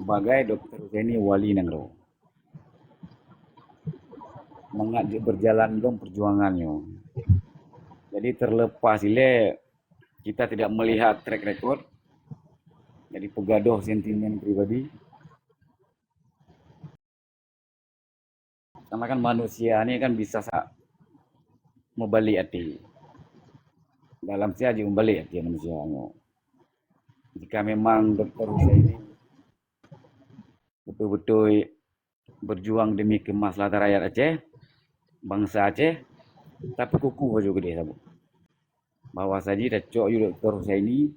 sebagai Dr. Husaini wali nangro. Mengajak berjalan dong perjuangannya. Jadi terlepas ile kita tidak melihat track record. Jadi pegaduh sentimen pribadi. Karena kan manusia ini kan bisa membalik hati. Dalam saja membalik hati manusia. Jika memang Dr. Husaini betul-betul berjuang demi kemaslahatan rakyat Aceh, bangsa Aceh, tapi kuku juga dia sabu. Bahwa saja dah cok Dr. Husaini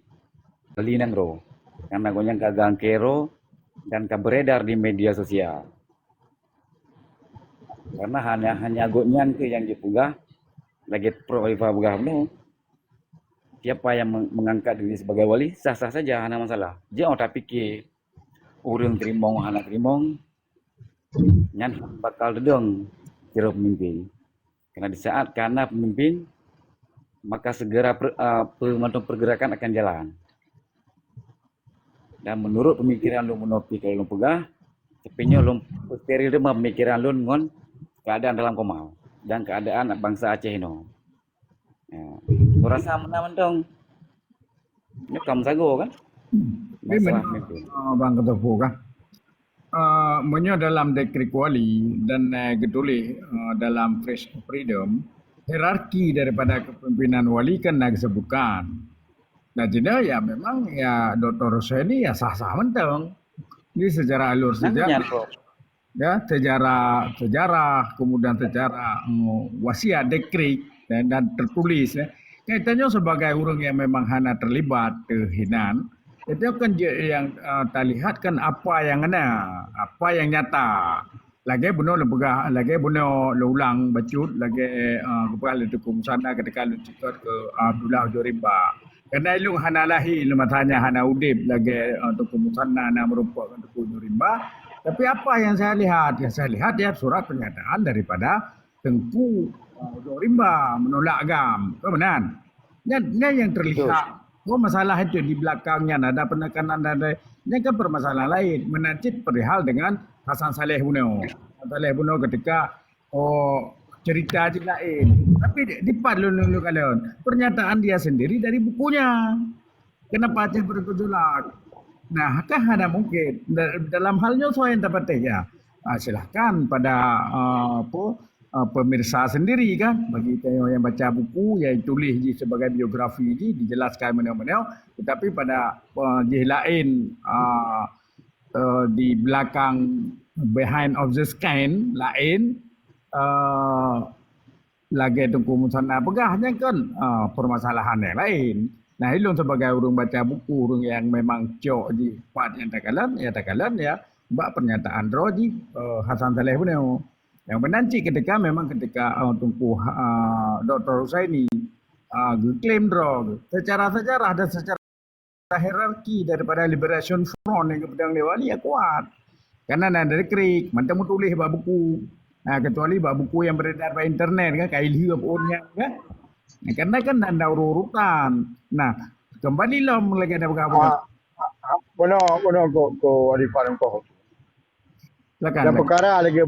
beli nangro. Karena gonyang kagang kero dan beredar di media sosial. Karena hanya gonyang ke yang dipugah lagi pro ifa pugah no. Siapa yang mengangkat diri sebagai wali sah-sah saja, hanya masalah. Jangan tak fikir urang terimong anak terimong nyan bakal dedong kira pemimpin. Karena di saat karena pemimpin maka segera pergerakan akan jalan. Dan menurut pemikiran lu menopi kalau lu pegah, tepinya lu steril dia pemikiran lu ngon keadaan dalam komal dan keadaan bangsa Aceh ini. Ya, aku rasa menawan dong. Ini kamu sago kan? Bang Ketua kan? Menyo dalam dekret wali dan gedulih dalam Fresh Freedom, hierarki daripada kepemimpinan wali kan nak disebutkan. Nah, jadi ya memang ya Dr. Husaini ya sah-sah mentang. Ini sejarah alur sejarah. Ya, sejarah, kemudian sejarah wasiat dekret dan tertulis ya. Kaitannya sebagai orang yang memang hanya terlibat kehinan, itu kan yang terlihat kan apa yang nyata. Lagi benar lepegah, lagi benar ulang bacut, lagi kepada letukum sana ketika lucikot ke Abdullah Jorimba. Karena ilung hana lahi matanya hana udip lagi untuk sana na merupakan untuk Jorimba. Tapi apa yang saya lihat? Yang saya lihat ya surat pernyataan daripada Tengku Jorimba menolak agam. Kebenaran. Ini yang terlihat. Oh, masalah itu di belakangnya ada penekanan ada. Ini kan permasalahan lain. Menacit perihal dengan Hasan Saleh Bunau. Saleh Bunau ketika cerita aja lain. Tapi di dulu kalian. Pernyataan dia sendiri dari bukunya. Kenapa Aceh bergejolak? Nah, kan ada mungkin dalam halnya saya yang dapat ya. Silahkan pada pemirsa sendiri kan, bagi yang baca buku yang tulis sebagai biografi ini dijelaskan mana-mana. Tetapi pada lain di belakang behind of the scan lain lagi tunggu musana pegahnya kan permasalahan yang lain. Nah, ilun sebagai orang baca buku, orang yang memang cok di part yang takalan ya, mbak pernyataan roji Hasan Saleh Bunau. Yang menanti ketika Tunku Dr. Husaini klaim draw secara sejarah dan secara hierarki daripada Liberation Front yang kepada Lewali ya kuat. Karena dari krik, mantan tulis bab buku. Nah, kecuali bab buku yang beredar pada internet kan, kaili orangnya kan. Nah, karena kan ada urutan. Nah, kembalilah lagi ada berapa. Bono ko Arifan ko. Silakan. Yang perkara lagi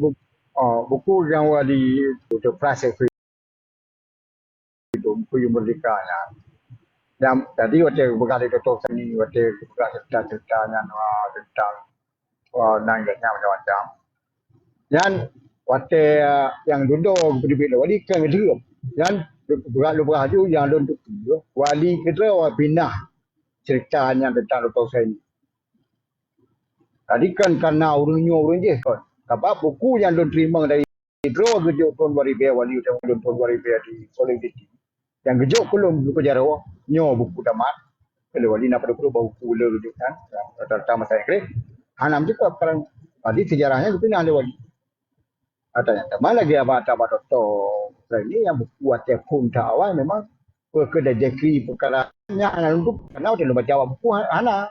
buku yang wali itu Fresh Freedom buku merdekanya. Yang tadi waktu berkali Dr. Husaini waktu cerita-ceritanya tentang nangganya macam-macam. Dan waktu yang duduk berdiri wali kan dia. Dan berat yang duduk wali kita pindah ceritanya tentang Dr. Husaini. Tadi kan karena orang je kan. Sebab buku yang don terima dari draw gejuk Tuan Waribe wali utama Tuan Waribe di Solidarity. Yang gejuk belum buku jarawa nyo buku tamat. Kalau wali nak pada buku le kan. Rata-rata masa yang hanam juga sekarang tadi sejarahnya itu ada wali. Katanya teman lagi apa doktor ini yang buku atau pun awal memang kedai dekri perkaranya anak untuk karena dia baca buku anak.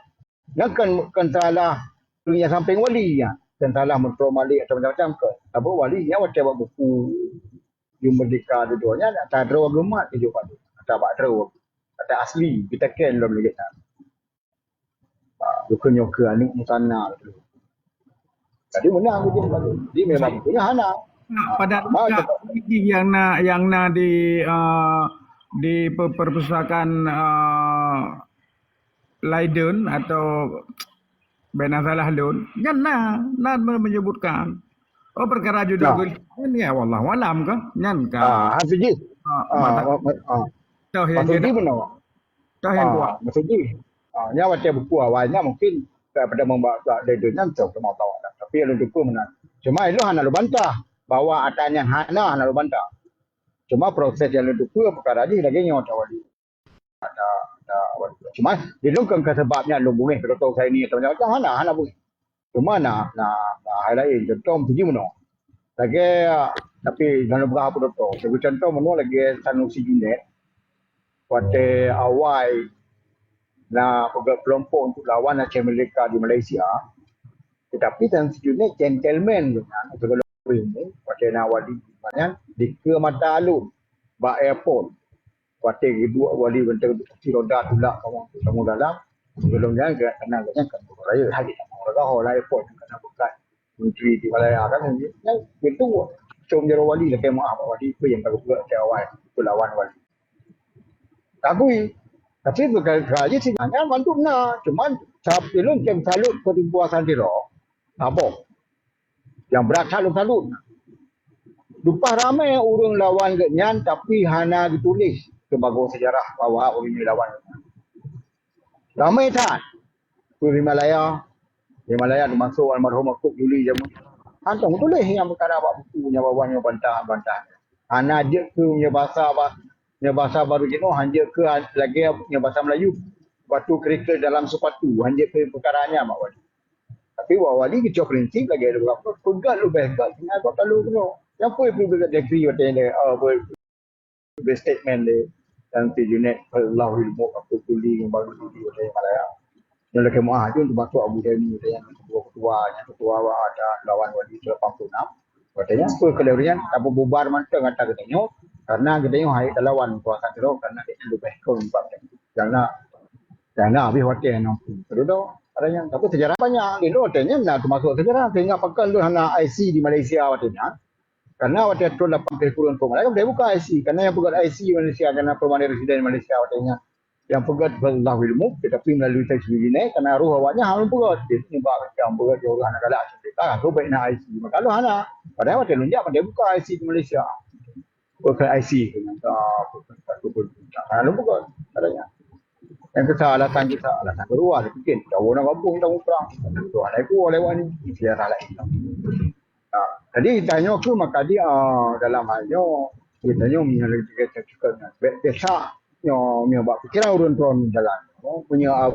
Kan salah punya samping wali ya. Dan salah mentromalik atau macam-macam ke. Apa wali yang macam buku di Merdeka duduanya tak ada agama itu pada. Tak ada asli kita kan belum lihat. Bukannya ke anu sana tu. Jadi menang dia balik. Jadi memang punya Hana. Pada Mau naskah cakap yang di perpustakaan Leiden atau Benazalah Lun, kan menyebutkan perkara judul nah, ini ya wallahu alam ke nyan ka Hafiz. mata tahu yang dia Maksudnya benar. tahu yang kuat. Maksudnya nya baca buku awalnya mungkin daripada membaca dari dunia tu mau tahu. Tapi yang buku menang. Cuma itu Hana lu bantah bahwa adanya Hana lu bantah. Cuma proses yang lu buku perkara ni lagi nyawa tawali. Cuma dilungkang ke sebabnya lu boleh kalau saya ni tanya macam Hana boleh. Cuma nak highlight contoh pergi mana. Lagi tapi jangan berapa tu. Sebagai contoh mana lagi Sanusi Junet pada awal na kelompok untuk lawan Aceh Merdeka di Malaysia. Tetapi dan sejunet gentleman dengan kelompok ini pada nawali banyak di ke mata alun ba airport. Pada dua wali bentuk kecil roda tulak kamu dalam sebelumnya kena kan raya hari orang orang airport kena bukan menteri di Malaya kan yang itu cuma jero wali lah kayak maaf wali itu yang baru buat awal itu lawan wali. Tapi berkali-kali sih hanya bantu na, cuman cap ilun kem salut kepuasan dia. Apa? Yang berat salut. Lupa ramai orang lawan genyan tapi hana ditulis ke bagus sejarah bahwa orang ini lawan. Ramai tak? Di Himalaya termasuk almarhum Akuk Juli zaman. Hantong tulis yang perkara buat bukunya bawahnya bantah. Hana je ke punya bahasa baru jenuh hanya ke lagi punya bahasa Melayu. Batu kerikil dalam sepatu hanya ke perkaranya mak wali. Tapi wali kecoh prinsip lagi ada berapa pegat lu begat kena kau talu kena. Yang apa itu begat dekri dia statement dia dan tujunet Allah ilmu aku tuli yang baru di Malaya. Yang lagi muah tu untuk bantu Abu Dhani yang ketua ada lawan wali 86. Katanya apa kelerian apa bubar mantang kata katanya karena katanya hai lawan kuasa teruk karena dia lebih kau nampak jangan habis waktu yang nampu terus ada yang tapi sejarah banyak itu katanya nak termasuk sejarah sehingga pakai lu hana IC di Malaysia katanya karena waktu itu 80 kurun Malaysia dia buka IC karena yang pegat IC Malaysia karena permanent resident Malaysia katanya yang pegat Allah ilmu tetapi melalui teks begini karena ruh awaknya harus pegat dia sebab yang pegat orang anak galak cerita aku baik nak IC maka lu hana padahal waktu lunjak dia buka IC di Malaysia bukan IC dengan kalau bukan adanya yang kesalahan kedua mungkin jauh nak kampung tahu perang tu ada aku lewat ni sejarah lain jadi tanya aku maka dia dalam halnya dia tanya menyalahkan kita juga desa nyo buat kira urun turun jalan punya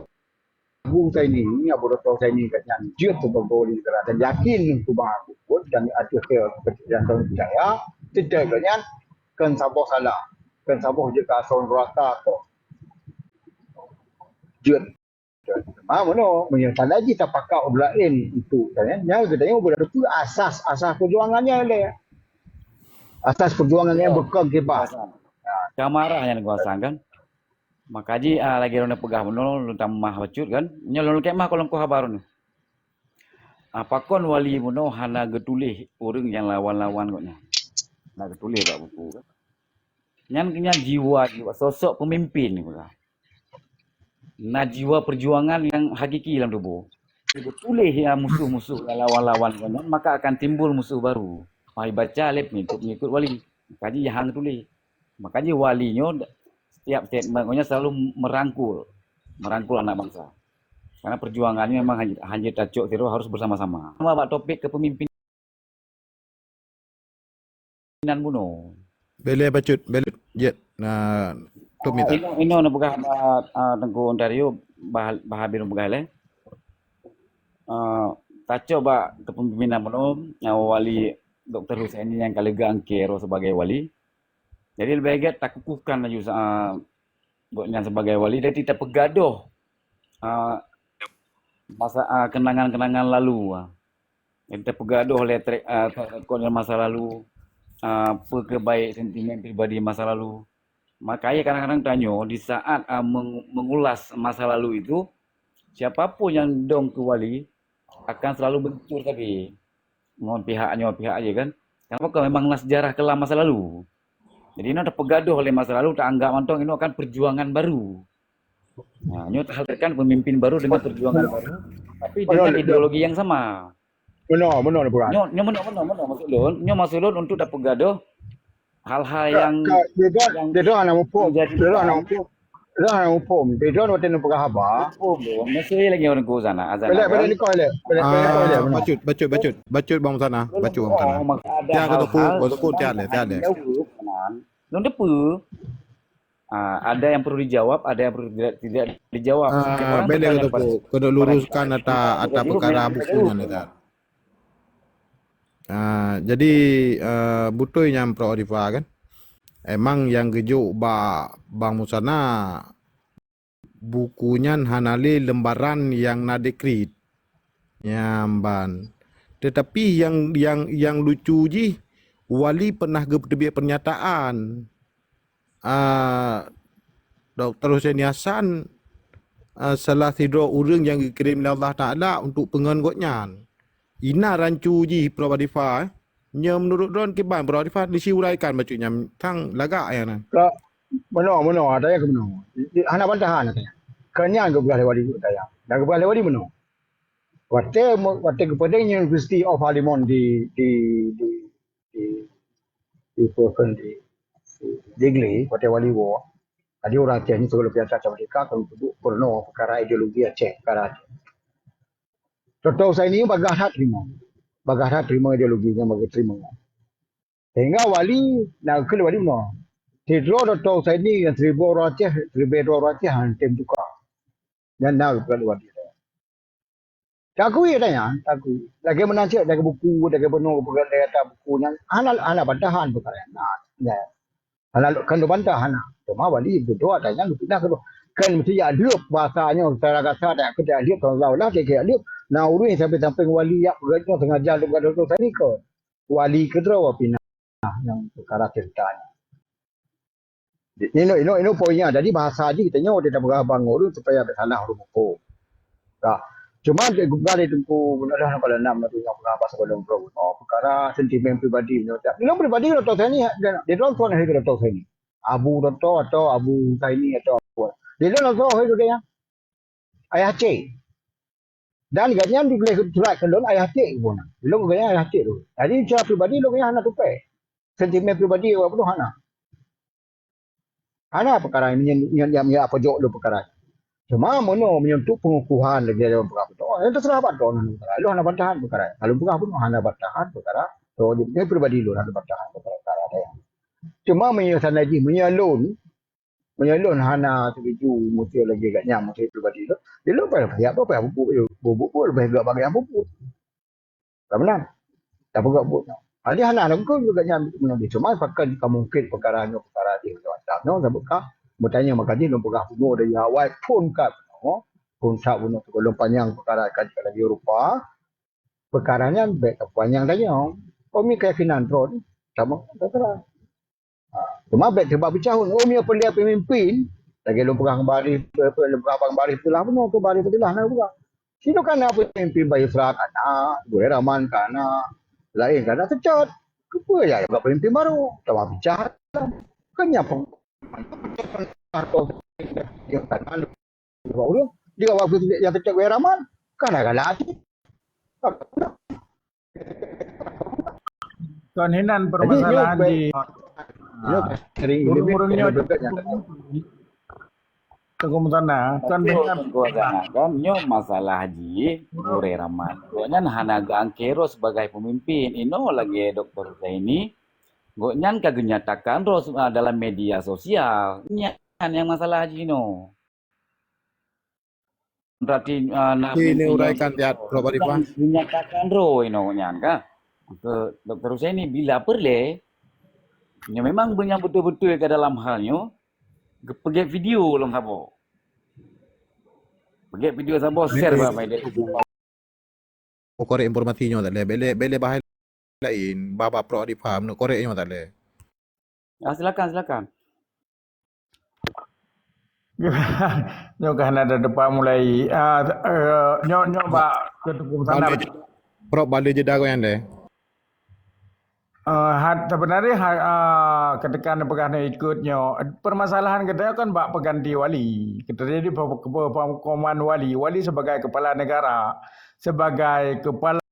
Abu saya ni Abu Dr. saya ni katanya dia tu bergoli dan yakin tu bang aku pun dan ada yang percaya tidak katanya kan sabar salah kan sabar je kason rata tu jut mana menyatakan lagi tak pakai lain itu katanya katanya boleh itu asas perjuangannya dia asas perjuangannya bekal kebas Kamarah yang kuasaan kan. Makaji lagi rona pegah menol lu tamah bacut kan. Nyolong kemah kolong ku habarun. Apakon wali muno hana getulih orang yang lawan-lawan koknya. Nak getulih tak buku kan. Nyan jiwa sosok pemimpin ni pula. Na jiwa perjuangan yang hakiki dalam tubuh. Getulih ya musuh-musuh lawan-lawan koknya maka akan timbul musuh baru. Mai baca lep ni untuk mengikut wali. Makaji yang tulis. Makanya walinya setiap statementnya selalu merangkul anak bangsa. Karena perjuangannya memang hanya tacuk tiro harus bersama-sama. Sama topik kepemimpinan bunuh. Bele bacut, bele jet na tumita. Ino na buka Tengku Ontario bahabir buka le. Tacuk ba kepemimpinan bunuh wali Dr. Husaini yang kalega angkero sebagai wali. Jadi lebih baik tak kukuhkan aja buatnya sebagai wali. Jadi kita pegaduh masa kenangan-kenangan lalu. Kita pegaduh oleh masa lalu, kebaik sentimen pribadi masa lalu. Makanya kadang-kadang tanya di saat mengulas masa lalu itu, siapapun yang dong ke wali akan selalu bentur tapi ngon pihak aja kan. Kenapa kau memanglah sejarah kelam masa lalu. Jadi ini ada pegaduh oleh masa lalu tak anggap mantong ini akan perjuangan baru. Nah, ini terhalirkan pemimpin baru dengan perjuangan baru, tapi dengan ideologi yang sama. Benar Puran. Nyo maksud lun untuk dapat pegaduh hal-hal yang Dia tu anak upum. menjadi Dia tu anak upum. Dia anak upum. Dia tu waktu ni pegah apa? belum. Masih lagi orang ke sana azan. Balik ni kau le. Balik kau le. Bacut bang sana. Bacut bang sana. Ada Tiada hal-hal kata tiada. Nung depu. Ada yang perlu dijawab, ada yang perlu tidak dijawab. Setiap orang Bele bertanya kata pada- kena luruskan atau perkara bukunya neta. Jadi butoi yang pro Arifa kan. Emang yang kejuk bang Musana bukunya hanali lembaran yang nadekrit nyamban. Tetapi yang lucu ji wali pernah terbit pernyataan Dr. Hussein Hasan salah tidur orang yang dikirim oleh Allah Ta'ala untuk pengangkutnya. Ina rancu ji Prof. Adifa nya menurut Don Kiban Prof. Adifa disiuraikan bacanya tang lagak yang nan. Ke mana ada yang ke mana. Hana bantahan katanya. Kenyang ke belah lewat itu katanya. Dan ke belah lewat di mana? Waktu kepada University of Halimon di Digli, waktu wali war. Ada orang Aceh ni segala biasa macam mereka kalau duduk pernah perkara ideologi Aceh perkara Aceh. Contoh saya ni bagah tak terima ideologinya bagi terima. Sehingga wali nak ke wali mana? Tidro Dr. saya ni yang 1,000 orang Aceh hantem juga. Dan nak ke wali saya. Takui tanya, takui. Lagi menanti lagi buku, lagi penuh pegang data buku yang anak bantahan perkara nak. Ya. Anak kan bantahan. Cuma wali berdoa tanya lu pindah ke kan mesti ada bahasanya cara kata tak kita lihat kalau lah dia lihat. Nah urus sampai wali yang berjaya tengah jalan dengan Dr. saya ni ke wali kedua pindah yang perkara ceritanya. Ini poinnya. Jadi bahasa aja kita nyawa tidak berabang urus supaya bersalah huruf hukum. Nah, cuma bukan itu benar kalau enam itu yang berapa sebelum pro. Perkara sentimen pribadi. Belum pribadi Dr. saya ni dia orang tuan hari Dr. saya ni. Abu Dr. atau Abu saya ni atau apa. Dia orang tahu hari dia. Ayah cik. Dan ganyan di boleh surat kendon ayah cik pun. Belum ganyan ayah cik tu. Jadi secara pribadi lo ganyan hana tupai. Sentimen pribadi apa tu hana. Hana perkara ini yang apa jok lo perkara. Cuma mono menyentuh pengukuhan lagi dalam perkara tu. Yang terserah apa tu perkara. Lo hana bantahan perkara. Kalau perkara pun hana bantahan perkara. So dia pribadi lo hana bantahan perkara dia. Cuma menyelesaikan lagi menyalon hana setuju mesti lagi agaknya mesti pribadi tu. Dia lupa apa bubuk pun lebih agak bagi apa pun. Tak benar. Tak buat. Dia hana nak kau juga nyam menang. Cuma pakai mungkin perkara dia tak no sabukah bertanya maka dia lupa bunuh dari awal pun kat pun tak bunuh tu kalau panjang perkara kat lagi rupa perkaranya baik panjang tanya. Kami keyakinan terus sama terserah. Cuma baik sebab bercahun. Umi apa dia pemimpin. Lagi lu pegang baris itulah benar tu baris itulah nak buka. Sino kan apa pemimpin bayi serat anak, gue raman kana, lain kana secot. Kepa ya bukan pemimpin baru. Coba bicara. Kenapa? Atau yang kan baru dia waktu yang secot gue raman kana lagi. Konhinan permasalahan di burung-burungnya Tengku sana kan dengan kan nyo masalah haji Bure Rahman. Goknya hana angkero sebagai pemimpin. Ino lagi Dr. Zaini. Goknya kagak nyatakan ros dalam media sosial. Nyan yang masalah haji ino. Berarti Ini uraikan tiap Prof. Arifa. Menyatakan ro ino nyan ka. Ke Dr. Zaini bila perle. Nyo memang punya betul-betul ke dalam halnya. Pergi video long sabo. Pergi video sabo share apa dia. Korek informasinya tak le. Bele bahaya lain. Bapa Prof. Arifa nak koreknya tak le. Silakan. nyo kan ada depan mulai nyo ba ketukum sana Prof. Balik jeda kau yang le. Sebenarnya ketika negara ikutnya permasalahan kita kan bak pengganti wali. Kita jadi pemahaman wali sebagai kepala negara, sebagai kepala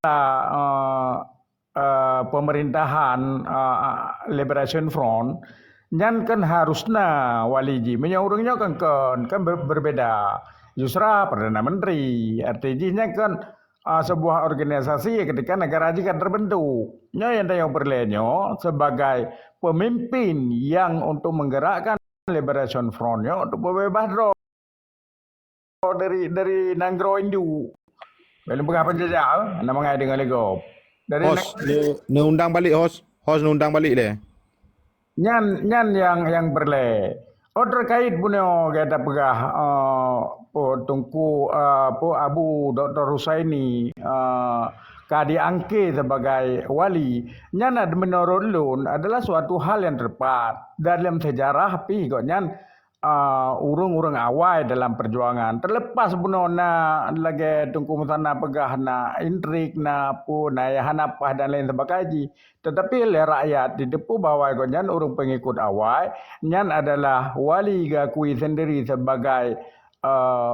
pemerintahan Liberation Front. Nyan kan harusnya wali ji menyaurungnya kan berbeda. Justru Perdana Menteri artinya kan sebuah organisasi ketika negara jika terbentuk. Yang berlenyo sebagai pemimpin yang untuk menggerakkan Liberation Front-nya untuk bebas dari nanggro Hindu. Belum pengapa jajal, nama ngai dengan lego. Dari Host, ni undang balik host. Host ni undang balik le. nyan yang berle. Terkait punya kita pegah tungku Abu Dr. Husaini diangke sebagai wali. Nyan menurut lun adalah suatu hal yang tepat dalam sejarah pi kok nyan urung-urung awal dalam perjuangan. Terlepas punya lagi tungku musana pegah na intrik na pun na hanapah dan lain sebagainya. Tetapi oleh rakyat didepu bahwa nyan urung pengikut awal, nyan adalah wali gakui sendiri sebagai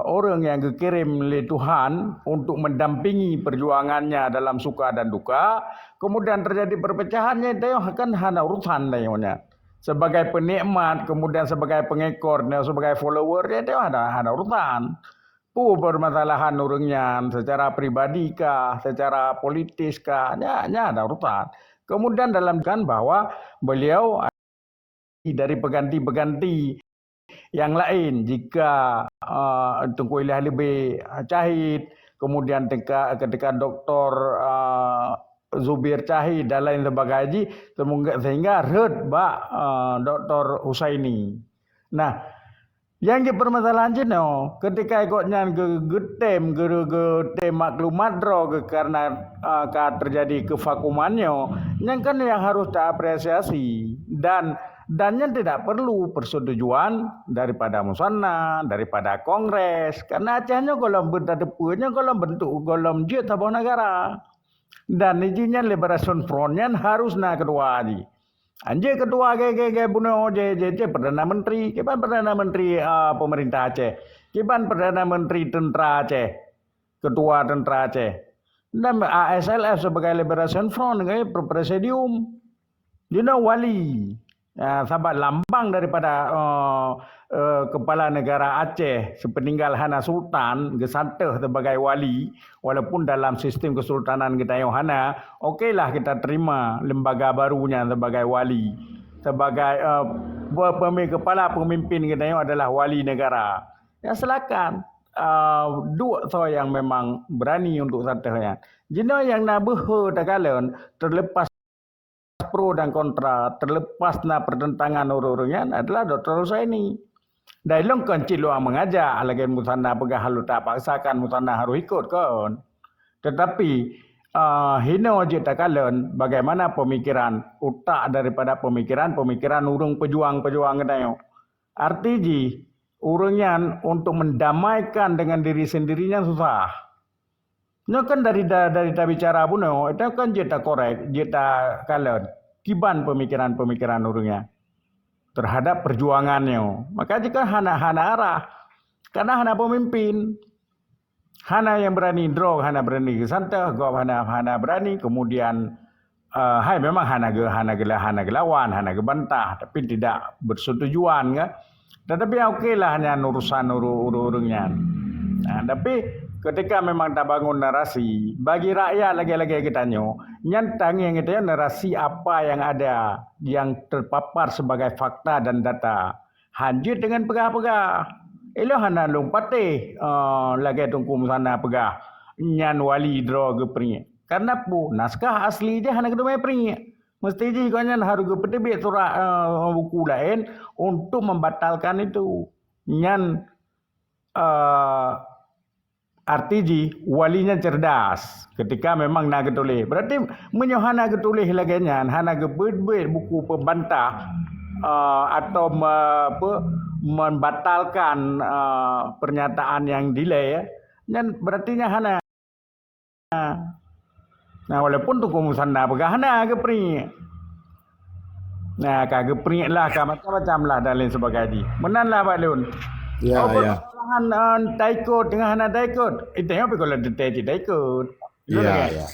orang yang dikirim oleh Tuhan untuk mendampingi perjuangannya dalam suka dan duka. Kemudian terjadi perpecahannya, itu akan hana urusan layaknya. Sebagai penikmat, kemudian sebagai pengekor, sebagai follower, itu ada urusan. Permasalahan urungnya secara pribadi kah, secara politis kah, ada urusan. Kemudian dalam kan bahwa beliau dari pengganti-pengganti yang lain jika Tunku Ilyas lebih Cahid, kemudian ketika Dr. Zubir Cahid dan lain sebagainya, sehingga red Dr. Husaini. Nah, yang jadi permasalahan cino ketika ikutnya getem maklumat karena terjadi kevakumannya, yang kan yang harus diapresiasi dan yang tidak perlu persetujuan daripada Musana, daripada Kongres, karena acahnya golong berdadepunya golong bentuk golong jet sebuah negara. Dan izinnya Liberation Front-nya harus kedua aja. Anjir kedua bunuh JJ Perdana Menteri, kiban Perdana Menteri pemerintah Aceh, kiban Perdana Menteri tentara Aceh, ketua tentara Aceh. Dan ASLF sebagai Liberation Front presidium. Wali. Sahabat lambang daripada kepala negara Aceh sepeninggal Hana Sultan gesanteh sebagai wali, walaupun dalam sistem kesultanan kita yang Hana, okeylah kita terima lembaga barunya sebagai wali, sebagai kepala pemimpin kita yang adalah wali negara. Ya silakan. Dua yang memang berani untuk santehnya. Jino yang nabuh tagalan terlepas pro dan kontra, terlepas pertentangan urut-urutnya adalah Dr. Husaini. Dailong kencil luang mengajak, lagi musana pegah halu tak paksakan musana harus ikut kan. Tetapi hino je takalan bagaimana pemikiran utak daripada pemikiran urung pejuang-pejuang kita. Artinya urungnya untuk mendamaikan dengan diri sendirinya susah. Ini kan dari bicara puno, itu kan jeta korek, jeta kalan. Kiban pemikiran urungnya terhadap perjuangannya. Maka jika hana arah, karena hana pemimpin, hana yang berani draw, hana berani gesantah, hana berani, kemudian memang hana gelawan, hana gebantah, tapi tidak bersetujuan kan. Tetapi okeylah hanya urusan urungnya. Nah, tapi ketika memang tak bangun narasi, bagi rakyat lagi-lagi kita nyantang yang kita narasi apa yang ada, yang terpapar sebagai fakta dan data. Hanjut dengan pegah-pegah. Elo hana lompate lagi tungku sana pegah. Nyan wali draw ke peri. Karena naskah asli dia hana kedua peri. Mesti je kau nyan harus ketebik surat buku lain untuk membatalkan itu. Nyan artinya walinya cerdas ketika memang nak ketulih. Berarti menyohana ketulih lagi nyan, hana gebet-bet buku pembantah atau membatalkan pernyataan yang delay ya. Nyan berarti hana. Nah walaupun tu kumusana pegah hana ke pri. Nah, kagak peringit lah, macam-macam lah dan lain sebagainya. Menan lah Pak Lun. Ya, Oh, ya. perlahan taikut dengan hana taikut. Tengok kalau detek taikut. Itu Ya, lagi. ya.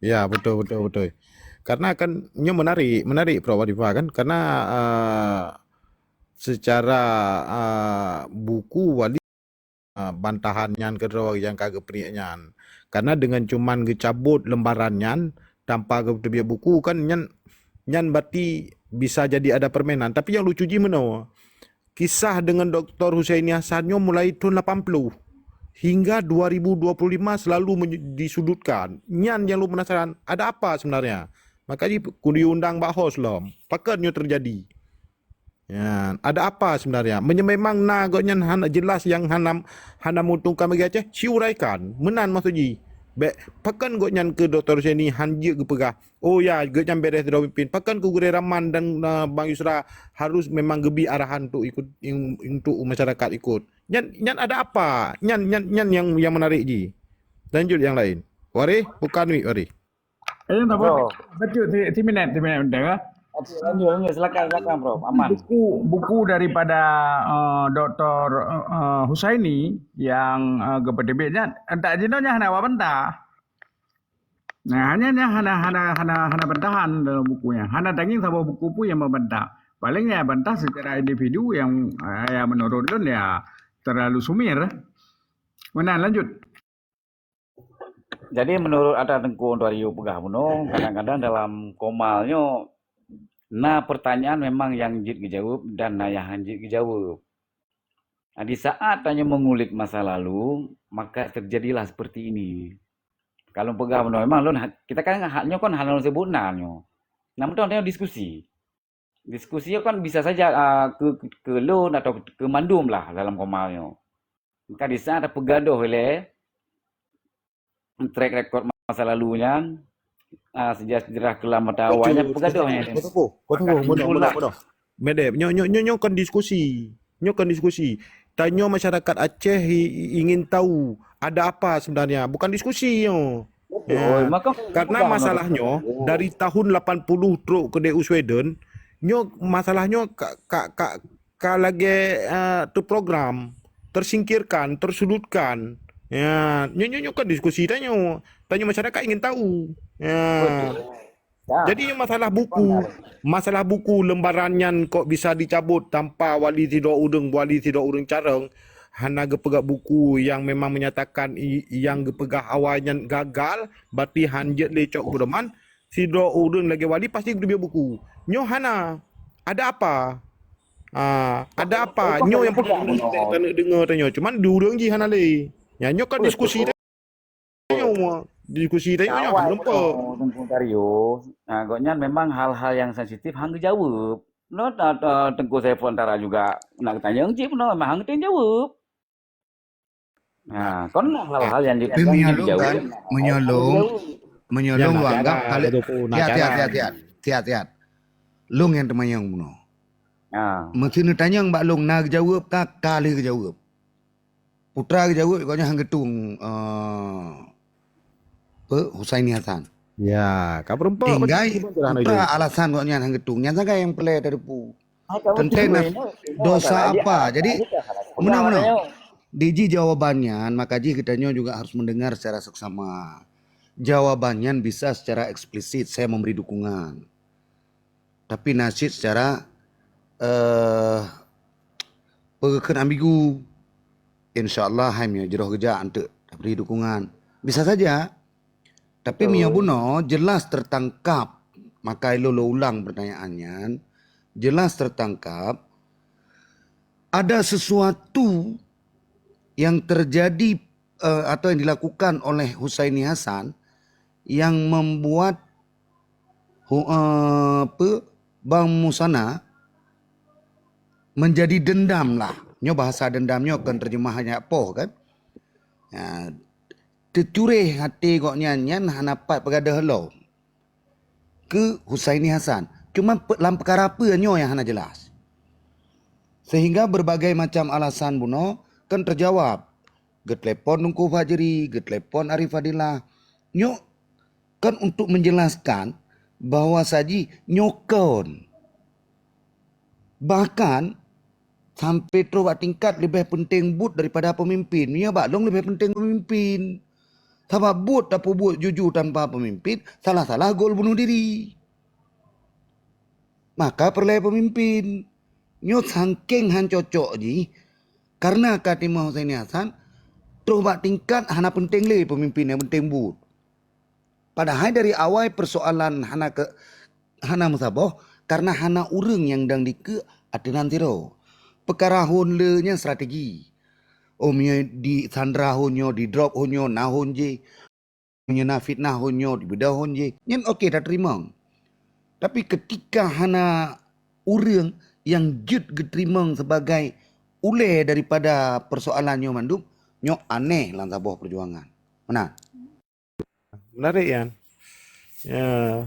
Ya, betul, betul, betul. Karena kan nya menarik Prof. Arifah kan, karena secara buku wali bantahan nyan kedua yang kagak periak nyan. Karena dengan cuman gecabut lembaran nyan tanpa terbit buku kan nyan berarti bisa jadi ada permainan. Tapi yang lucu ji mana? Kisah dengan Dr. Husaini Hasan nyo mulai tahun 80 hingga 2025 selalu disudutkan. Nyan yang lu penasaran, ada apa sebenarnya? Makanya ku diundang Mbak Hos lom. Pakatnya terjadi. Ya, ada apa sebenarnya? Memang nagaknya hana jelas yang hana muntungkan bagi Aceh, siuraikan. Menan maksudnya. Pakan goknyan ke Dr. Husaini hanji ke pegah. Oh ya, goknyan beres tidak pimpin. Pakan ku Gure Rahman dan Bang Yusra harus memang gebi arahan untuk ikut untuk masyarakat ikut. Nyan ada apa? Nyan yang menarik ji. Lanjut yang lain. Wari, bukan Wari. Tak Bro, apa. Betul, 3 minit dah. lanjut, silakan Prof. Aman. Buku daripada Dr. Husaini yang kepedebatnya entah jenanya hana wabenta. Nah, hanya hana bentahan dalam bukunya. Hana daging sama buku pun yang membantah. Paling ya bantah secara individu yang menurut Lun ya terlalu sumir. Mana lanjut? Jadi menurut ada Tengku Dwario Pegah Muno, kadang-kadang dalam komalnya, nah pertanyaan memang yang jid dijawab dan nah yang hanjit dijawab. Nah, di saat hanya mengulik masa lalu, maka terjadilah seperti ini. Kalau Pegah Muno memang Lun, kita kan haknya kan hal sebut nanyo. Namun itu diskusi. Diskusinya kan bisa saja ke Lun atau ke Mandum lah dalam komalnya. Maka di saat ada pegaduh oleh track record masa lalunya, sejarah kelam atau awalnya pegaduhnya. Bodoh. Medep, nyo kan diskusi. Tanya masyarakat Aceh ingin tahu ada apa sebenarnya. Bukan diskusi yo. Ya. Karena masalahnya dari tahun 80 truk ke DU Sweden, masalahnya lagi terprogram, tersingkirkan, tersudutkan. Ya, nyo kan diskusi tanya masyarakat ingin tahu. Ya. Jadi masalah buku lembarannya kok bisa dicabut tanpa wali tidak urung careng. Hana gepegak buku yang memang menyatakan yang gepegak awalnya gagal, berarti hanjet lecok kudaman, tidak urung lagi wali pasti gede buku. Nyo hana, ada apa? Ada apa? Nyo yang perlu dengar tanya. Cuman diurung ji hana le. Ya nyo kan diskusi tanya. Diskusi tanya belum apa. Tengku Dwario, nah goknya memang hal-hal yang sensitif hang jawab. No, Tengku Saiful antara juga nak tanya cip no memang hang jawab. Nah, kon hal-hal yang Tapi menyolong kan, menyolong lu anggap kali tiat. Long yang temayang muno. Nah, Mesti nak tanya mbak long nak jawab kali ke jawab. Putra ke jawab kau hang ketung Husaini Hasan. Ya, kau perempuan. Tinggai putra alasan kau hang ketung. Yang sangat yang pelai dari pu. Tentang dosa apa. Jadi mana. Diji jawabannya, maka ji kitanya juga harus mendengar secara seksama. Jawabannya bisa secara eksplisit, saya memberi dukungan. Tapi nasib secara pegekan ambigu. InsyaAllah haimnya jeroh geja untuk beri dukungan. Bisa saja. Tapi Mia Buno jelas tertangkap. Maka lo ulang pertanyaannya. Jelas tertangkap. Ada sesuatu yang terjadi atau yang dilakukan oleh Husaini Hasan yang membuat Bang Musana menjadi dendam lah. Nyo bahasa dendamnya kan terjemahannya apa kan? Ya, tercurih hati kok nyanyian hanapat pegadah lo ke Husaini Hasan. Cuma dalam perkara apa nyo yang hana jelas. Sehingga berbagai macam alasan Buno kan terjawab. Getelepon Nungku Fajri, getelepon Arif Fadilah. Nyo kan untuk menjelaskan bahwa saji nyokon Bahkan sampai terus tingkat lebih penting but daripada pemimpin. Ya baklong lebih penting pemimpin. Sebab but tak buat jujur tanpa pemimpin, salah-salah gol bunuh diri. Maka perlu pemimpin. Nyo sangking han cocok ji. Karena Katimah Hussaini Hassan terus tingkat hana penting le pemimpin yang penting but. Padahal dari awal persoalan hana musabah karena hana urang yang dang dike atinan tiro. Perkara hun le nya strategi. Omnya di sandra hunyo, di drop hunyo, na hun je. Nya fitnah hunyo, di bedah hun je. Nyen okey tak terima. Tapi ketika hana urang yang jut geterima sebagai ule daripada persoalannya mandum, nyo aneh lang Sabah Perjuangan. Mana? Menarik Yan. Ya,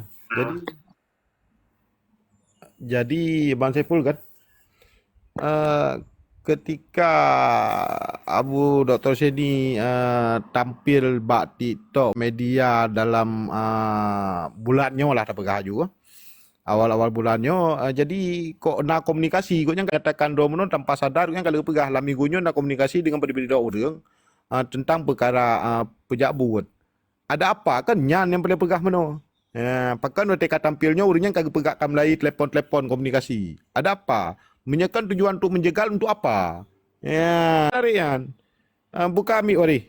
jadi Bang Saiful kan ketika Abu Dr. Syedi tampil bak TikTok media dalam bulannya lah tak pegah juga. Awal-awal bulannya jadi kok nak komunikasi koknya katakan domono tanpa sadar kan kalau pegah lah minggunya nak komunikasi dengan berbeda orang tentang perkara pejak buat. Ada apa kan nyan yang boleh pegah meno. Pakan ketika tampilnya urangnya kagak pegak kamlai telepon komunikasi. Ada apa? Menyekan tujuan untuk menjegal untuk apa? Ya, Rian. Buka mi ori.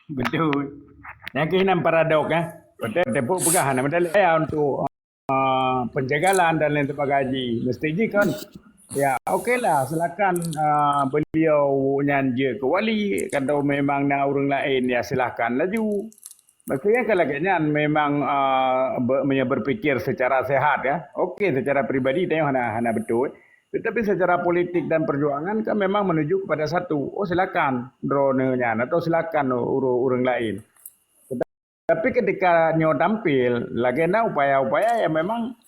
Betul. Yang keinginan paradok betul tepuk pegahan medali untuk penjagalan dan lain sebagainya. Mesti kan ya okeylah silakan beliau nyanja ke wali kalau memang nak orang lain ya silakan laju. Maksudnya kalau kenyan memang berpikir secara sehat ya. Okey secara pribadi tengok hana betul. Tetapi secara politik dan perjuangan kan memang menuju kepada satu. Oh silakan drone-nya atau silakan orang lain. Tapi ketika nyo tampil lagi ada upaya-upaya yang memang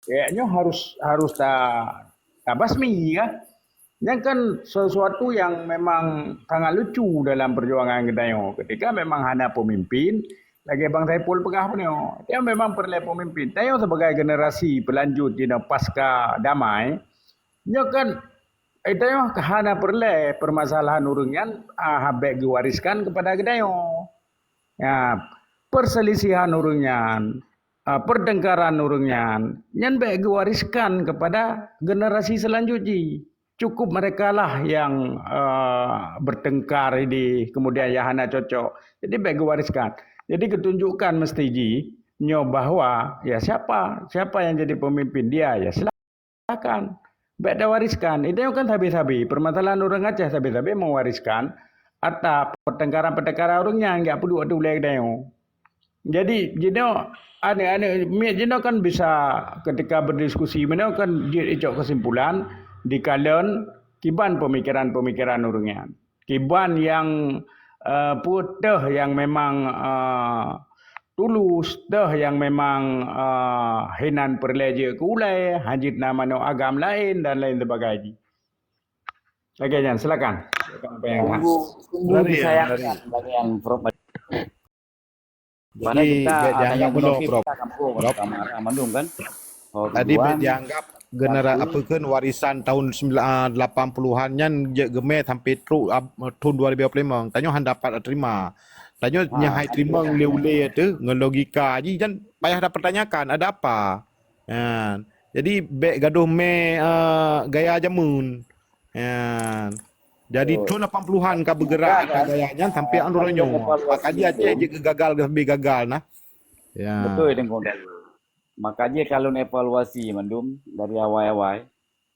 kayaknya harus tak basmi ya. Yang kan sesuatu yang memang sangat lucu dalam perjuangan kita yo. Ketika memang hanya pemimpin, lagi Bang Saiful pegah pun yo. Dia memang perlu pemimpin. Tayo sebagai generasi pelanjut di pasca damai, nyo kan tayo hanya perlu permasalahan urungan habek diwariskan kepada kita yo. Ya, perselisihan urungan, pertengkaran urungan, yang baik diwariskan kepada generasi selanjutnya. Cukup mereka lah yang bertengkar ini, kemudian ya hana cocok. Jadi baik diwariskan. Jadi ketunjukkan mesti nyo bahwa ya siapa yang jadi pemimpin dia ya silakan. Baik diwariskan. Itu kan habis-habis. Permasalahan orang Aceh habis-habis mewariskan atau pertengkaran orangnya enggak perlu ada ulai dia. Jadi jino jino kan bisa ketika berdiskusi mana kan ijok kesimpulan di kalian kiban pemikiran orangnya. Kiban yang putih yang memang tulus dah yang memang hinan perleje ke ulai hajit nama no agam lain dan lain sebagainya. Oke, Jan, silakan. Sungguh disayangkan bagi yang Prof. Mana kita ada yang belum kita kampung Mandung kan. Tadi dianggap genera apa kan warisan tahun 80-an nya gemeh sampai tahun 2025. Tanya han dapat terima. Tanya nya hai terima ule-ule itu ngelogika ji kan payah dah pertanyakan ada apa. Jadi bek gaduh me gaya jamun. Jadi tahun 80-an ka bergerak gayanya sampai andornya. Maka dia je gagal lebih gagal nah. Ya. Betul dengan makanya kalau evaluasi mandum dari awal-awal,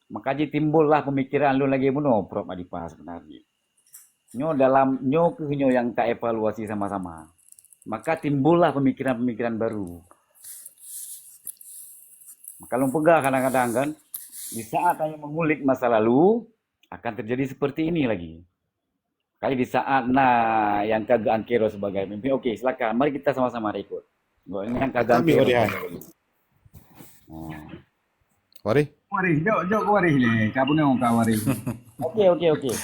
makanya timbullah pemikiran lu lagi bunuh Prof Adipa sebenarnya. Nyo yang tak evaluasi sama-sama. Maka timbullah pemikiran-pemikiran baru. Kalau pegah kadang-kadang kan, di saat hanya mengulik masa lalu, akan terjadi seperti ini lagi. Kayak di saat yang kagak angkero sebagai pemimpin, oke silakan, mari kita sama-sama ikut. Ini yang kagak angkero. Wari? Jok wari ni, kabunong ka wari. Okey.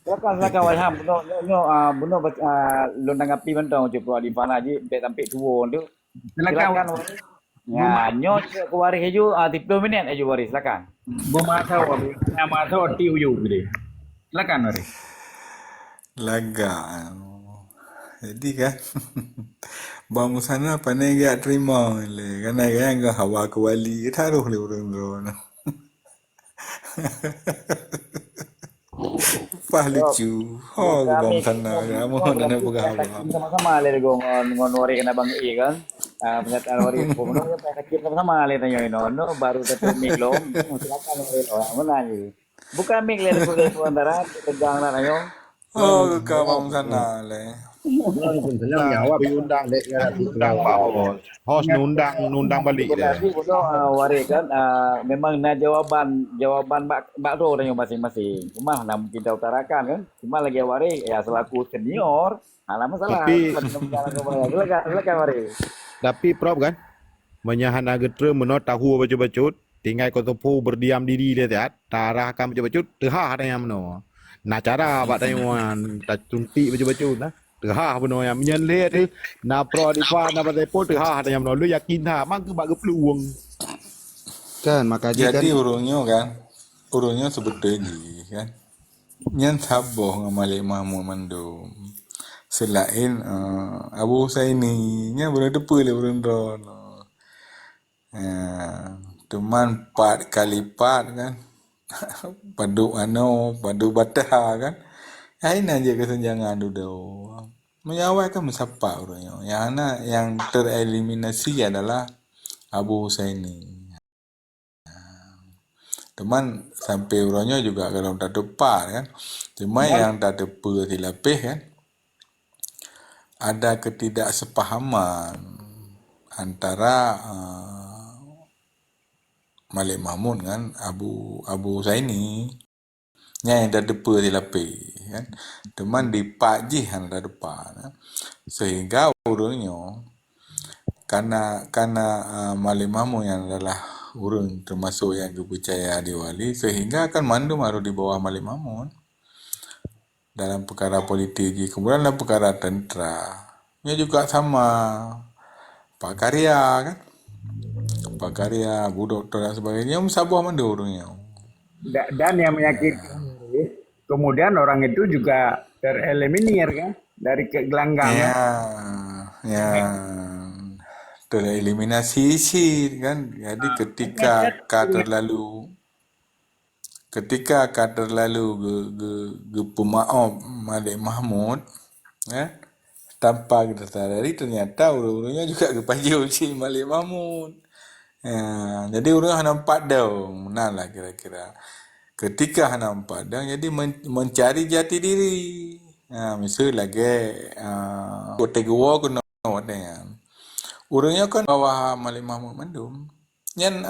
Silakan Walham. Buno lu nanggapi mentang Prof Adipa lagi sampai tuon tu. Silakan. Ya, nyo ke waris aju 30 minit aju waris silakan. Bermasa nama tu TUU gitu. Silakan Waris. Laga. Jadi kan bang sana pandai gak terima le. Kan agak yang hawa ke wali taruh le orang drone. Pah lucu. Oh ke bang Kami sana kamu dan nak pegang apa? sama-sama le go ngon waris kena bang I kan. Pernyataan waris pun no kita sama-sama le tanyo no baru tetap mik lo. Silakan waris lo. Mana ni? Bukan mik le ko antara tegang na tayo. Oh ke bang sana le. Undang Pak Hos nundang balik dia. Tapi bodoh waris kan memang na jawaban Mbak Ro tanya masing-masing. Cuma nak kita utarakan kan. Cuma lagi waris ya selaku senior, alah masalah. Tapi- Silakan waris. Tapi Prof kan, menyahan agetra menot tahu bacut-bacut, tinggal kau topu berdiam diri dia tiat, tarahkan bacut-bacut, tehah ada yang meno. Nak cara abak tayuan, tak tuntik bacut-bacut lah. Tehah beno yang menyelit tu, na pro difa na batai pol tehah ada yang meno. Lu yakin ha, mang ke bak peluang. Kan maka Jadi kan urungnya sebetulnya kan. Nyan saboh ngamalik Mahmud Mandum. Selain Abu Husaini nya berdepa le berendron. Teman 4 kali 4 kan. Padu batah kan. Ain aja kesenjangan dudau. Menyawai kan mesapa orangnya. Yang tereliminasi adalah Abu Husaini. Teman sampai orangnya juga kalau tak depan kan. Cuma yang tak depa dilapih kan. Ada ketidaksepahaman antara Malik Mahmud kan Abu Husaini yang dah depa dilapih kan. Teman di Pak Ji han dah depan kan. Sehingga urungnya karena Malik Mahmud yang adalah urung termasuk yang kepercayaan di wali sehingga kan mandum harus di bawah Malik Mahmud dalam perkara politik kemudian dalam perkara tentera dia juga sama Pak Karya kan Pak Karya Bu Doktor dan sebagainya sabuah mandum urungnya Dan yang menyakitkan kemudian orang itu juga tereliminir kan dari gelanggang. ya tereliminasi sih kan jadi ketika terlalu ge pemaaf Malik Mahmud ya tanpa kita sadari ternyata urung-urungnya juga kepanjau si Malik Mahmud jadi urung nampak dah menang lah kira-kira ketika nampak dah jadi mencari jati diri misal lagi kota gua kena ada urangnya kan bawah Malik Mahmud Mandum yang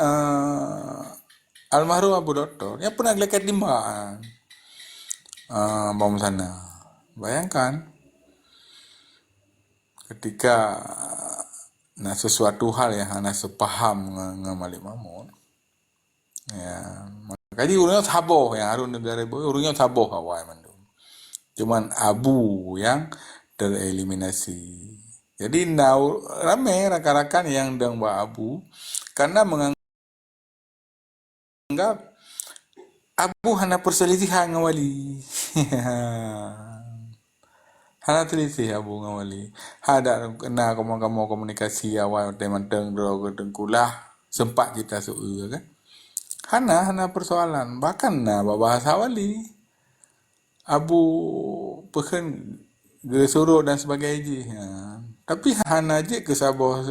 almarhum Abu Doktor yang pernah lekat limbaan bawah sana bayangkan ketika sesuatu hal yang hanya sepaham dengan Malik Mahmud makanya urangnya saboh yang harus negara urangnya saboh awal Mandum cuman Abu yang tereliminasi. Jadi ramai rakan-rakan yang dang Abu karena menganggap Abu hanya perselisihan dengan wali. Hanya selisih Abu dengan wali. Ada kena kamu komunikasi awal teman dro dengkulah sempat kita suul kan. Hana persoalan bahkan bahasa wali. Abu pekan gesuruk dan sebagainya. Tapi hana je ke sabah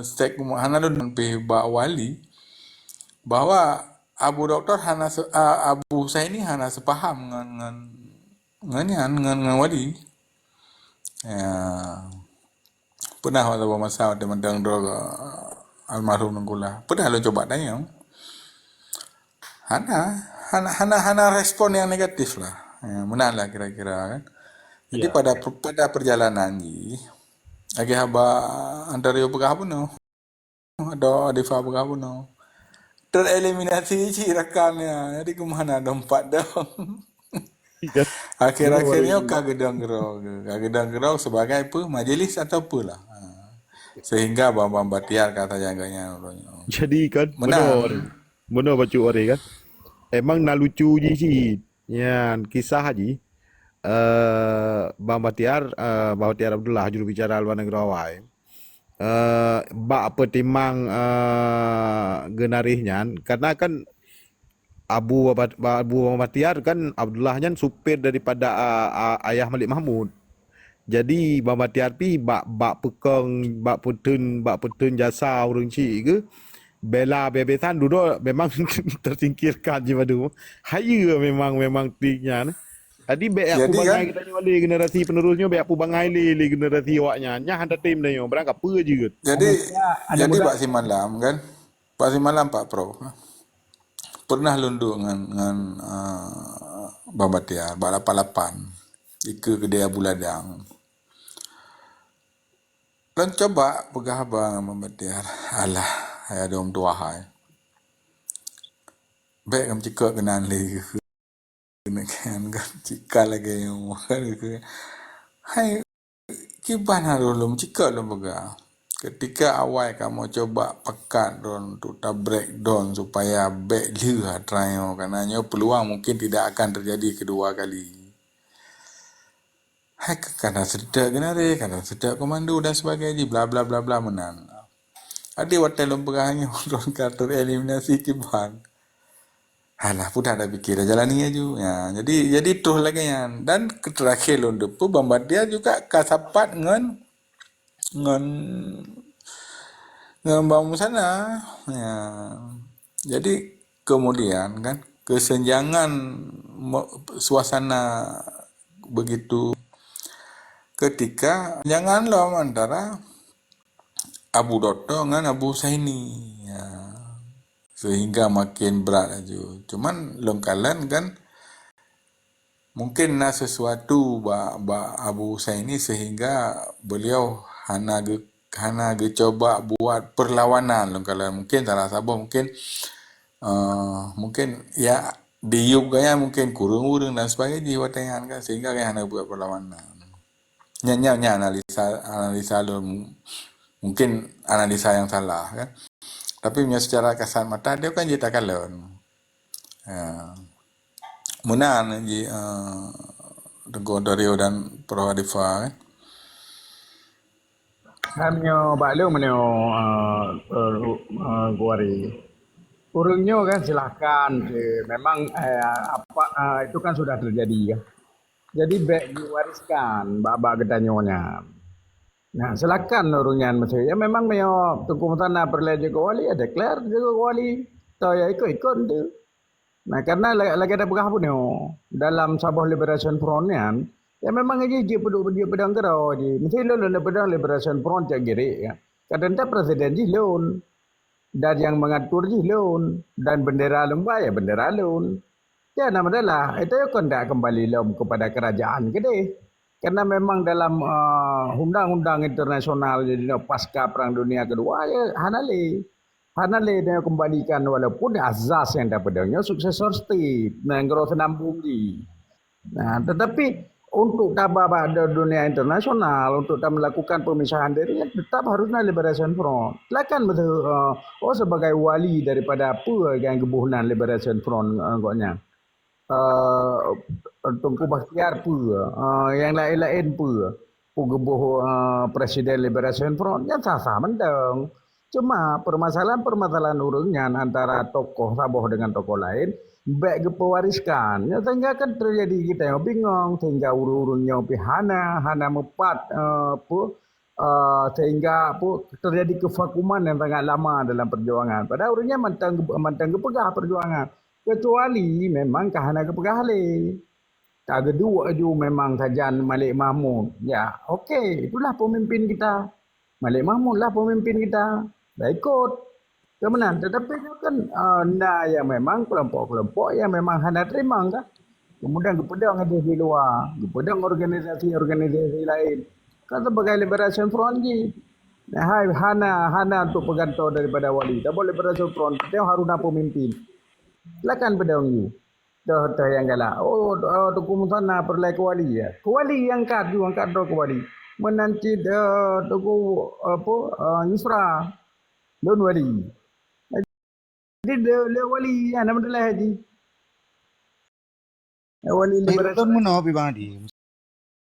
stek hana don pe ba wali bahwa Abu Doktor Abu Husaini hana sepaham dengan wali. Pernah waktu masa teman dang almarhum nengkula. Pernah lo coba tanya. Hana respon yang negatif lah. Menang lah kira-kira kan. Jadi pada perjalanan ni lagi haba antara yo pegah pun no. Ada Adifa pegah pun no. Tereliminasi si rakannya. Jadi kemana dompat dah. Akhir-akhirnya kagedang gerau sebagai apa majlis atau apalah. Sehingga Bambang Batiar kata jaganya orangnya. Jadi kan Menang. benar baca orang kan. Emang nak lucu je si. Yang kisah je. Bang Batiar Abdullah juru bicara luar negeri awal. Bak apa timang genarihnya karena kan Abu Batiar kan Abdullah kan supir daripada ayah Malik Mahmud. Jadi Bang Batiar pi bak petun jasa orang cik ke bela bebesan duduk memang tersingkirkan je padu. Haya memang tingnya. Jadi baik aku Jadi kan bangai kita wali generasi penerusnya baik aku bangai le generasi awaknya. Nya hantar tim dah yo berangkat apa je ke. jadi Ada jadi mudah. Pak Simalam kan. Pak Simalam Pak Prof. Pernah lunduk dengan Bang Batiar, Bak 88. Ika kedai Abu Ladang. Dan coba pegah abang Bang Batiar. Alah, hai ada orang tua hai. Baik kamu cakap kenaan lagi ke. Kan cikal lagi yang ke. Hai, kiban harus cakap lu pegah. Ketika awal kamu coba pekat don untuk breakdown supaya back dia trial karenanya peluang mungkin tidak akan terjadi kedua kali. Hai kadang sedap kenari, kadang sedap komando dan sebagainya bla bla bla bla menang. Ada hotel lombagannya don kartu eliminasi kiban. Halah pun ada fikir jalan ni aja. Ya, jadi terus lagi yang dan terakhir londo pun Bambang dia juga kasapat dengan ngembang sana. Ya. Jadi kemudian kan kesenjangan suasana begitu ketika janganlah antara Abu Doto dengan Abu Saini. Ya. Sehingga makin berat aja. Cuman longkalan kan mungkin nak sesuatu ba Abu Saini sehingga beliau hana coba buat perlawanan longkalan mungkin salah sabah mungkin ya diup gaya mungkin kurung dan sebagainya watangan kan sehingga kan hana buat perlawanan. Nya analisa mungkin analisa yang salah kan. Tapi secara kasat mata dia kan jita kalon. Munan ji Dario dan Perwadifa. Hamnya balu menyo Guari. Urungnya kan silahkan. Memang itu kan sudah terjadi ya. Jadi baik diwariskan baba gedanyonya. Nah, silakan urungan maksudnya. Ya memang menyo Tunku Sana perle Jago Wali ada declare Jago Wali. Tahu ya ikut tu. Nah, karena lagi ada pegah pun dalam Sabah Liberation Front kan, ya memang aja je pedang kerau je. Mesti lo pedang Liberation Front cak giri ya. Kadang presiden je lon. Dan yang mengatur je lon. Dan bendera lomba ya bendera lon. Ya nama adalah itu kan tak kembali lom kepada kerajaan gede. Karena memang dalam undang-undang internasional jadi pasca Perang Dunia Kedua ya Hanale dia kembalikan walaupun azas yang dapatnya suksesor state menggero senambung di. Nah, tetapi untuk tabah dunia internasional untuk melakukan pemisahan diri tetap harusnya Liberation Front. Silakan betul sebagai wali daripada apa yang kebuhunan Liberation Front agaknya. Tunku Bakhtiar pun yang lain-lain pun gebuh Presiden Liberation Front yang sah-sah mendeng. Cuma permasalahan urungnya antara tokoh Sabah dengan tokoh lain baik kepewariskan. Ya, sehingga kan terjadi kita yang bingung sehingga urungnya hana mepat sehingga terjadi kevakuman yang sangat lama dalam perjuangan. Padahal urungnya mantang kepegah perjuangan. Kecuali memang kahana kepegah le. Tak kedua ju memang kajian Malik Mahmud. Ya, okey, itulah pemimpin kita. Malik Mahmud lah pemimpin kita. Dah ikut. Kemenang. Tetapi kan yang memang kelompok-kelompok yang memang hendak terima kan. Kemudian kepedang ada di luar. Kepedang organisasi-organisasi lain. Kan sebagai Liberation Front je. Hai hana untuk pegantau daripada wali. Tak boleh Liberation Front. Kita harus nak pemimpin. Silakan pedang you. Dah yang galak. Tunku Sana perlai ke wali ya. Ke wali yang angkat doh ke wali. menanti Tugu apa Yusra Don Wali. Jadi dia wali yang nama dia Haji. Wali Baik liberasi. lon muno pi bang Adi.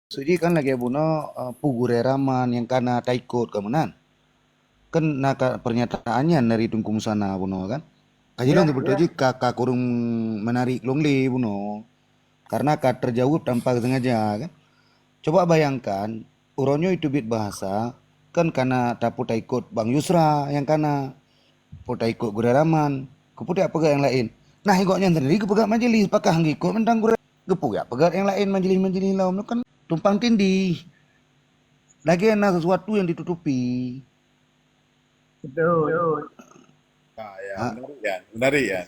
Sudi kan lagi buno pugure raman yang kana taikut kemenan. Kan naka pernyataannya dari tungkum sana buno kan. Kajilong Ya, betul ji kakak kurung menarik longli buno. Karena kak terjauh tanpa sengaja kan. Coba bayangkan uronyo itu bit bahasa kan karena tapu taikut Bang Yusra yang kana pota ikut gure raman. Kepudak pegat yang lain. Nah ikutnya sendiri kepegat majelis pakah ngikut mentang gure kepudak pegat yang lain majelis-majelis laum itu kan tumpang tindih. Lagi ada sesuatu yang ditutupi. betul. Ya, Ha, menarik ya, menarik ya.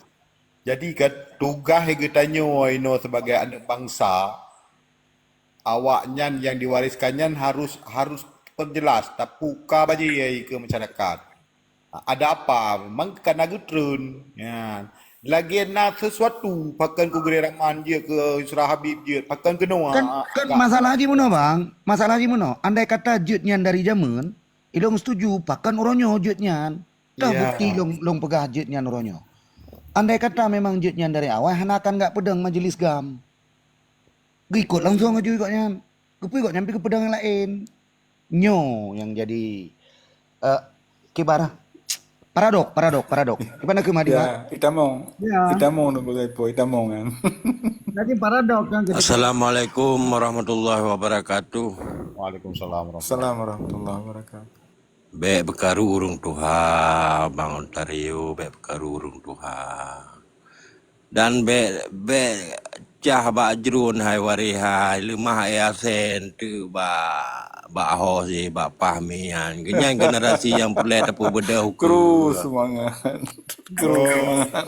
Jadi kan tugas yang kita nyo ino sebagai anak bangsa, awaknya yang diwariskannya harus perjelas tapuka bagi ke masyarakat. Ada apa? Memang kena getrun. Ya. Lagi nak sesuatu pakan ku geraman dia ke Surah Habib dia pakan kena kan agak. masalah haji muno bang. Masalah haji muno. Andai kata jutnya dari zaman, ilong setuju pakan uronyo jutnya. Dah Ya. bukti long pegah jutnya uronyo. Andai kata memang jutnya dari awal, hanakan gak pedang majelis gam. Ikut langsung aja ikutnya. Kepu ikut nyampe ke pedang yang lain. Nyo yang jadi kibarah. Paradok. Gimana ke Madi, Pak? Ya, Ya, kita mau nunggu lepo, kita mau kan. nanti paradok kan ketika Assalamualaikum warahmatullahi wabarakatuh. Waalaikumsalam warahmatullahi Assalamualaikum warahmatullahi wabarakatuh. Bek bekaru urung Tuhan, Bang Ontario, bek bekaru urung Tuhan. Dan bek cah bak jerun hai warihai, lemah asen tu bak ho si bak pahmian. Kenyang generasi yang perle tapu bedah Kru hukum. semangat. Kru semangat.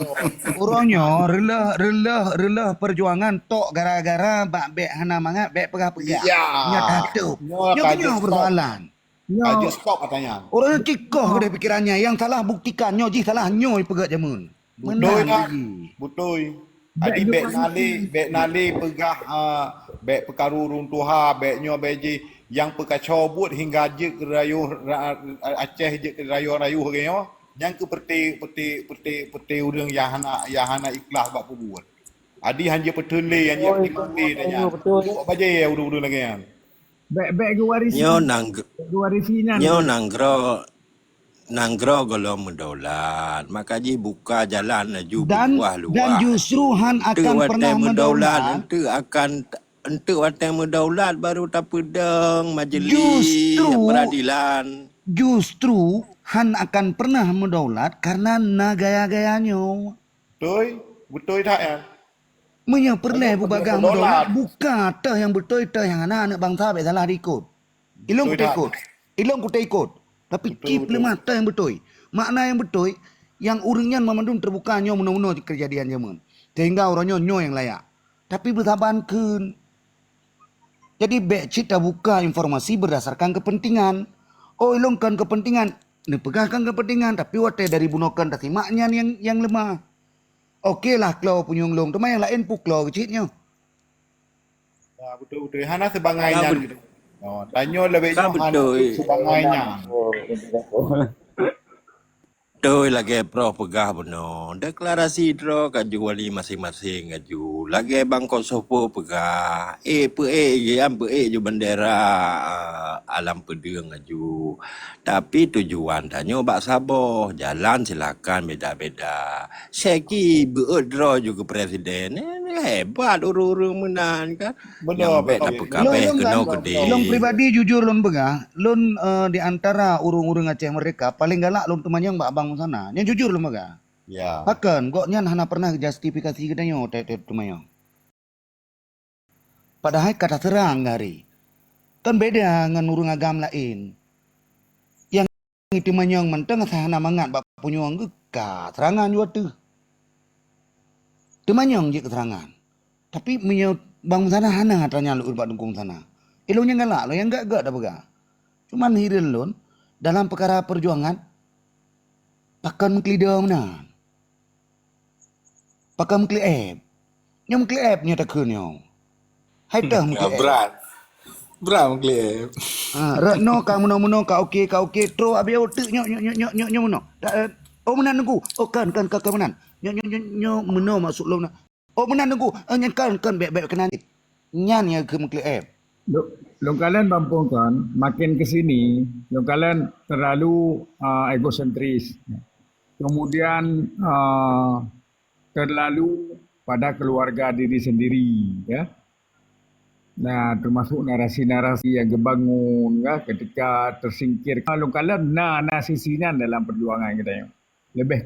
Uronyo relah perjuangan tok gara-gara bak bek hana mangat bek pegah-pegah. Ya. Nya tatup. Nyo Nya tajuk kenyo stop. persoalan. Tajuk stop katanya. Orangnya cikoh gede pikirannya. Yang salah buktikan. Nyo ji salah nyo pegat jamun. Betul Menang tak? lagi. Betul. Adi bek nali pegah bek perkaru runtuha bek nyo beji yang pekacau but hingga je ke rayu Aceh je ke rayu-rayu kenyo yang ke peti urang yang hana ikhlas bak buat. Adi hanya petele yang je peti mandi tanya. Duk baje ya urang-urang lagi kan. beg warisi, Nyo nang beg warisinya. nyo nanggro golong mendaulat. Maka ji buka jalan laju Dan buah dan luah. justru Han Ente akan pernah watai mendaulat, mendaulat. ente watai mendaulat baru tak pedang majlis Justru peradilan. justru Han akan pernah mendaulat karena na gaya-gayanya. Betul tak ya? Punya pernah bubagang mendaulat Mendaulat. buka teh yang betul teh yang anak-anak bangsa bet salah diikut. Ilong Betul kita tak? ikut. Ilong kita ikut. Tapi cip lemah teh yang betul. Makna yang betul yang uringan memandung terbuka nyo meno-meno kejadian zaman. Sehingga orangnya nyo yang layak. Tapi bertabankan. Jadi bek cita buka informasi berdasarkan kepentingan. Oh ilongkan kepentingan. Ini pegahkan kepentingan. Tapi watai dari bunokan tadi maknya yang lemah. Okey lah kalau punya long. Teman yang lain puklau kecilnya. Ya, betul-betul. Hana sebangainya Kau gitu. Oh, tanya lebih Kau Hana betul. sebangainya. Betul lagi pro pegah beno. Deklarasi dro kaju wali masing-masing kaju. Lagi bangkok sopo pegah. Pe am pe ju bendera alam pedeng kaju. Tapi tujuan tanyo bak saboh. Jalan silakan beda-beda. Seki beudro juga presiden. Hebat urung-urung menan kan. Benar, Yang bet betul. apa kabeh Long kena kan, gede. long pribadi jujur long begah, long di antara urung-urung Aceh mereka paling galak long teman yang abang sana. Yang jujur long begah. Ya. Bahkan kok nyan hana pernah justifikasi kita nyo teman. Padahal kata terang hari. Kan beda dengan urung agam lain. Yang itu manyong menteng sahana mangat bak punyong ke terangan juga tu. Temanyong je keterangan. Tapi menyo bang sana hana tanya lu bak dukung sana. Ilongnya galak lo yang gak dah begah. Cuman hiril lon dalam perkara perjuangan pakan mengkelida mana. Pakan mengkelib. Yang mengkelib nya tak kenyo. Hai dah Ya mengkelib. berat. Beram klip. Retno kang muno-muno ka okey tro abi otek nyok muno. Oh menan nunggu. Oh kan menan. Nyok muno masuk lo. Oh menan nunggu. Nyan kan baik kenan. Nyan ya ke klip. Longkalan bampungkan makin ke sini, longkalan terlalu egosentris. Kemudian terlalu pada keluarga diri sendiri, ya. Nah, termasuk narasi-narasi yang kebangun, ya, ketika tersingkir. Longkalan sisinan dalam perjuangan kita, ya. Lebih